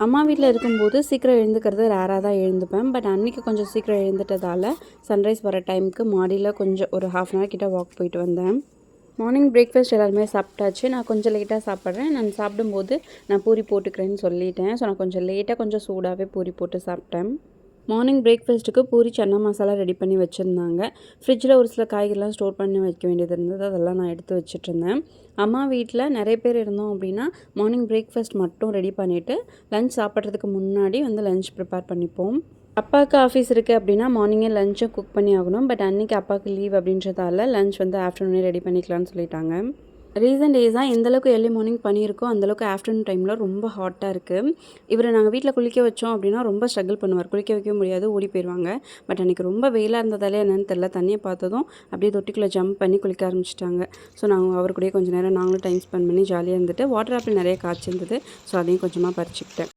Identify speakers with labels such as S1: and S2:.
S1: அம்மா வீட்டில் இருக்கும்போது சீக்கிரம் எழுந்துக்கிறது ரேராக தான் எழுந்துப்பேன். பட் அன்றைக்கி கொஞ்சம் சீக்கிரம் எழுந்துட்டதால் சன்ரைஸ் வர டைமுக்கு மாடியில் கொஞ்சம் ஒரு ½ அன் ஹவர் கிட்ட வாக் போயிட்டு வந்தேன். மார்னிங் பிரேக்ஃபாஸ்ட் எல்லாருமே சாப்பிட்டாச்சு. நான் கொஞ்சம் லேட்டாக சாப்பிட்றேன். நான் சாப்பிடும்போது நான் பூரி போட்டுக்கிறேன்னு சொல்லிட்டேன். ஸோ நான் கொஞ்சம் லேட்டாக கொஞ்சம் சூடாகவே பூரி போட்டு சாப்பிட்டேன். மார்னிங் பிரேக்ஃபாஸ்ட்டுக்கு பூரி சன்னா மசாலா ரெடி பண்ணி வச்சுருந்தாங்க. ஃப்ரிட்ஜில் ஒரு சில காய்கறிலாம் ஸ்டோர் பண்ணி வைக்க வேண்டியது இருந்தது. அதெல்லாம் நான் எடுத்து வச்சுட்ருந்தேன். அம்மா வீட்டில் நிறைய பேர் இருந்தோம் அப்படின்னா மார்னிங் பிரேக்ஃபாஸ்ட் மட்டும் ரெடி பண்ணிவிட்டு லஞ்ச் சாப்பிட்றதுக்கு முன்னாடி லஞ்ச் ப்ரிப்பேர் பண்ணிப்போம். அப்பாவுக்கு ஆஃபீஸ் இருக்குது அப்படின்னா மார்னிங்கே லஞ்சும் குக் பண்ணி ஆகணும். பட் அன்றைக்கி அப்பாவுக்கு லீவ் அப்படின்றதால லஞ்ச் ஆஃப்டர்நூனே ரெடி பண்ணிக்கலாம்னு சொல்லிட்டாங்க. ரீசன்ட் டேஸாக எந்தளவுக்கு ஏர்லி மார்னிங் பண்ணியிருக்கோ அந்தளவுக்கு ஆஃப்டர்நூன் டைமில் ரொம்ப ஹாட்டாக இருக்குது. இவரை நாங்கள் வீட்டில் குளிக்க வச்சோம் அப்படின்னா ரொம்ப ஸ்ட்ரகிள் பண்ணுவார். குளிக்க வைக்க முடியாது, ஓடி போயிடுவாங்க. பட் அன்றைக்கி ரொம்ப வெயிலாக இருந்ததாலே என்னென்னு தெரில, தண்ணியை பார்த்ததும் அப்படியே தொட்டிக்குள்ளே ஜம்ப் பண்ணி குளிக்க ஆரம்பிச்சிட்டாங்க. ஸோ நாங்கள் அவர் கூடயே கொஞ்சம் நேரம் நாங்களும் டைம் ஸ்பெண்ட் பண்ணி ஜாலியாக இருந்துட்டு வாட்டர் ஆப்பிள் நிறைய காய்ச்சிருந்தது. ஸோ அதையும் கொஞ்சமாக பறிச்சுக்கிட்டேன்.